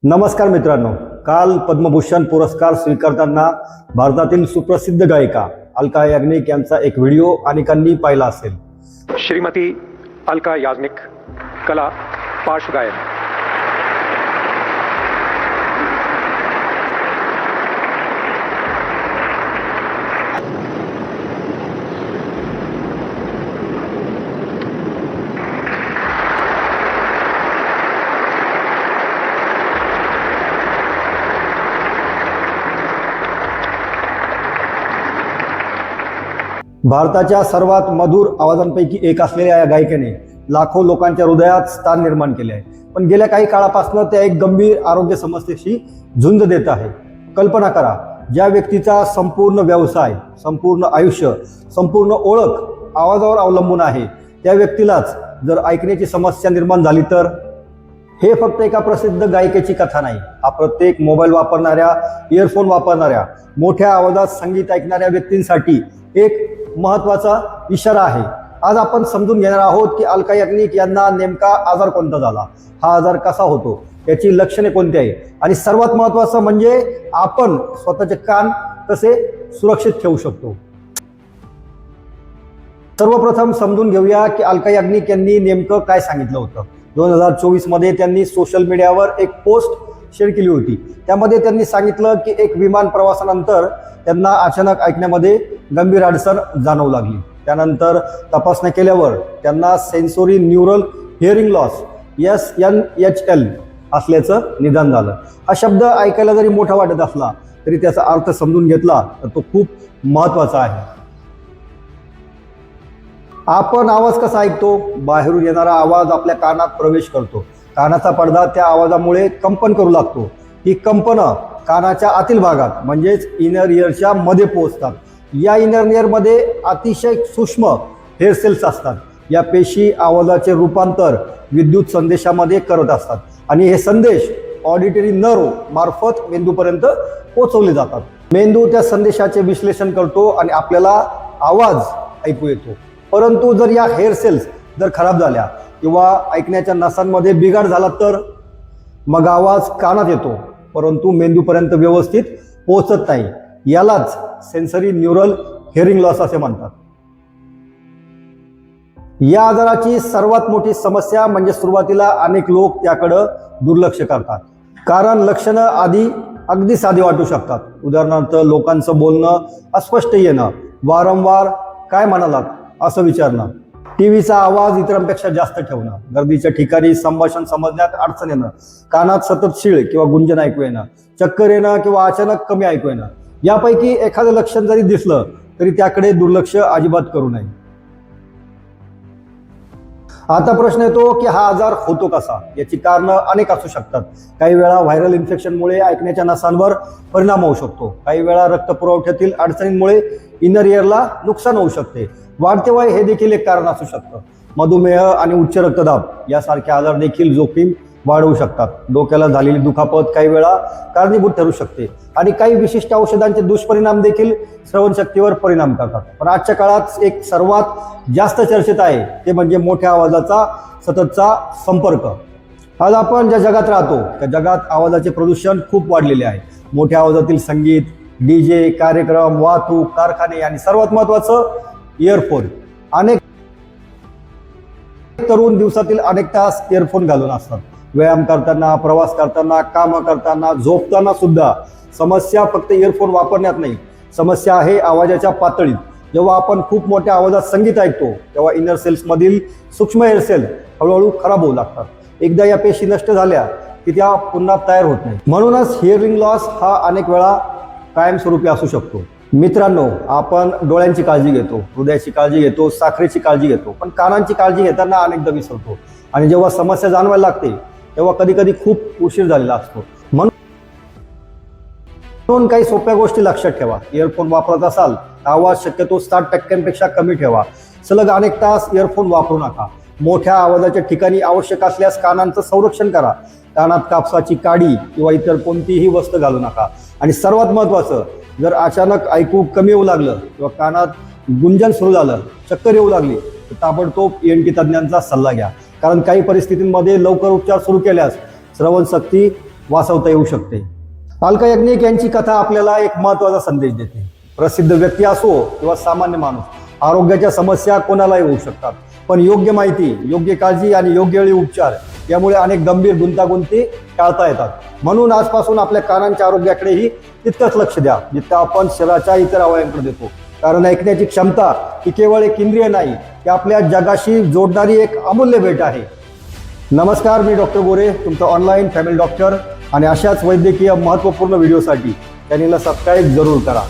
नमस्कार मित्रांनो, काल पद्मभूषण पुरस्कार स्वीकारताना भारतातील सुप्रसिद्ध गायिका अलका याग्निक यांचा एक व्हिडिओ अनेकांनी पाहिला असेल। श्रीमती अलका याग्निक, कला पार्श्वगायन। भारताच्या सर्वात मधुर आवाजांपैकी एक असलेल्या या गायिकेने लाखो लोकांच्या हृदयात स्थान निर्माण केले आहे। पण गेल्या काही काळापासून त्या एक गंभीर आरोग्य समस्येशी झुंज देत आहे। कल्पना करा, ज्या व्यक्तीचा संपूर्ण व्यवसाय, संपूर्ण आयुष्य, संपूर्ण ओळख आवाजावर अवलंबून आहे, त्या व्यक्तीलाच जर ऐकण्याची समस्या निर्माण झाली तर? हे फक्त एका प्रसिद्ध गायिकेची कथा नाही, हा प्रत्येक मोबाईल वापरणाऱ्या, इयरफोन वापरणाऱ्या, मोठ्या आवाजात संगीत ऐकणाऱ्या व्यक्तींसाठी एक महत्त्वाचा इशारा आहे। आज आपण समजून घेणार आहोत की अलका याग्निक यांना नेमका आजार कोणता झाला, हा आजार कसा होतो, याची लक्षणे कोणती आहे, आणि सर्वात महत्त्वाचं म्हणजे आपण स्वतःचे कान कसे सुरक्षित ठेवू शकतो। सर्वप्रथम समजून घेऊया की अलका याग्निक यांनी नेमकं काय सांगितलं होतं। 2024 मध्ये त्यांनी सोशल मीडियावर एक पोस्ट शेअर केली होती। त्यामध्ये त्यांनी सांगितलं की एक विमान प्रवासानंतर त्यांना अचानक ऐकण्यामध्ये गंभीर अडचण जाणवू लागली। त्यानंतर तपासण्या केल्यावर त्यांना sensory neural hearing loss SNHL असल्याचं निदान झालं। हा शब्द ऐकायला जरी मोठा वाटत असला तरी त्याचा अर्थ समजून घेतला तर तो खूप महत्त्वाचा आहे। आपण आवाज कसा ऐकतो? बाहेरून येणारा आवाज आपल्या कानात प्रवेश करतो, कानाचा पडदा त्या आवाजामुळे कंपन करू लागतो। ही कंपनं कानाच्या आतील भागात म्हणजेच इनर इयरच्या मध्ये पोहोचतात। या इनर इयरमध्ये अतिशय सूक्ष्म हेअर सेल्स असतात। या पेशी आवाजाचे रूपांतर विद्युत संदेशामध्ये करत असतात आणि हे संदेश ऑडिटरी नर्व मार्फत मेंदूपर्यंत पोहोचवले जातात। मेंदू त्या संदेशाचे विश्लेषण करतो आणि आपल्याला आवाज ऐकू येतो। परंतु जर या हेअर सेल्स जर खराब झाल्या किंवा ऐकण्याच्या नसांमध्ये बिघाड झाला तर मग आवाज कानात येतो परंतु मेंदूपर्यंत व्यवस्थित पोहोचत नाही। यालाच सेन्सरी न्यूरल हिअरिंग लॉस असे म्हणतात। या आजाराची सर्वात मोठी समस्या म्हणजे सुरुवातीला अनेक लोक त्याकडे दुर्लक्ष करतात, कारण लक्षणं आधी अगदी साधी वाटू शकतात। उदाहरणार्थ, लोकांचं बोलणं अस्पष्ट येणं, वारंवार काय म्हणालात असं विचारणं, टीव्हीचा आवाज इतरांपेक्षा जास्त ठेवणं, गर्दीच्या ठिकाणी संभाषण समजण्यात अडचण येणं, कानात सतत शिळ किंवा गुंजन ऐकू येणं, चक्कर येणं किंवा अचानक कमी ऐकू येणं। यापैकी एखादं लक्षण जरी दिसलं तरी त्याकडे दुर्लक्ष अजिबात करू नये। आता प्रश्न येतो की हा आजार होतो कसा? याची कारणं अनेक असू शकतात। काही वेळा व्हायरल इन्फेक्शनमुळे ऐकण्याच्या नसांवर परिणाम होऊ शकतो, काही वेळा रक्तपुरवठ्यातील अडचणींमुळे इनर इयरला नुकसान होऊ शकते। वाढते वय हे देखील एक कारण असू शकतं। मधुमेह आणि उच्च रक्तदाब यासारखे आजार देखील जोखीम वाढवू शकतात। डोक्याला झालेली दुखापत काही वेळा कारणीभूत ठरू शकते आणि काही विशिष्ट औषधांचे दुष्परिणाम देखील श्रवणशक्तीवर परिणाम करतात। पण आजच्या काळात एक सर्वात जास्त चर्चेत आहे ते म्हणजे मोठ्या आवाजाचा सततचा संपर्क। आज आपण ज्या जगात राहतो त्या जगात आवाजाचे प्रदूषण खूप वाढलेले आहे। मोठ्या आवाजातील संगीत, DJ, कार्यक्रम, वाहतूक, कारखाने आणि सर्वात महत्त्वाचं इयरफोन। अनेक तरुण दिवसातील अनेक तास इयरफोन घालून असतात। व्यायाम करताना, प्रवास करताना, काम करताना, झोपताना सुद्धा। समस्या फक्त इयरफोन वापरण्यात नाही, समस्या आहे आवाजाच्या पातळीत। जेव्हा आपण खूप मोठ्या आवाजात संगीत ऐकतो तेव्हा इनर सेल्स मधील सूक्ष्म हेअर सेल हळूहळू खराब होऊ लागतात। एकदा या पेशी नष्ट झाल्या की त्या पुन्हा तयार होत नाही। म्हणूनच हिअरिंग लॉस हा अनेक वेळा कायमस्वरूपी असू शकतो। मित्रांनो, आपण डोळ्यांची काळजी घेतो, हृदयाची काळजी घेतो, साखरेची काळजी घेतो, पण कानांची काळजी घेताना अनेकदा विसरतो आणि जेव्हा समस्या जाणवायला लागते तेव्हा कधी कधी खूप उशीर झालेला असतो। म्हणून काही सोप्या गोष्टी लक्षात ठेवा। इयरफोन वापरत असाल तर आवाज शक्यतो 60% कमी ठेवा। सलग अनेक तास इयरफोन वापरू नका। मोठ्या आवाजाच्या ठिकाणी आवश्यक असल्यास कानांचं संरक्षण करा। कानात कापसाची काडी किंवा इतर कोणतीही वस्तू घालू नका। आणि सर्वात महत्त्वाचं, जर अचानक ऐकू कमी येऊ लागलं किंवा कानात गुंजन सुरू झालं, चक्कर येऊ लागली तर ताबडतोब ENT तज्ज्ञांचा सल्ला घ्या। कारण काही परिस्थितींमध्ये लवकर उपचार सुरू केल्यास श्रवणशक्ती वाचवता येऊ शकते. अलका याज्ञिक यांची कथा आपल्याला एक महत्त्वाचा संदेश देते. प्रसिद्ध व्यक्ती असो किंवा सामान्य माणूस, आरोग्याच्या समस्या कोणालाही होऊ शकतात, पण योग्य माहिती, योग्य काळजी आणि योग्य वेळी उपचार यामुळे अनेक गंभीर गुंतागुंती टाळता येतात. म्हणून आजपासून आपल्या कानांच्या आरोग्याकडेही तितकंच लक्ष द्या जितकं आपण शरीराच्या इतर अवयवांकडे देतो. कारण ऐकण्याची क्षमता ही केवळ एक इंद्रिय नाही, ती आपल्या जगाशी जोडणारी एक अमूल्य भेट आहे. नमस्कार, मी डॉक्टर गोरे, तुमचा ऑनलाईन फॅमिली डॉक्टर, आणि अशाच वैद्यकीय महत्त्वपूर्ण व्हिडिओसाठी चॅनेलला सबस्क्राईब जरूर करा.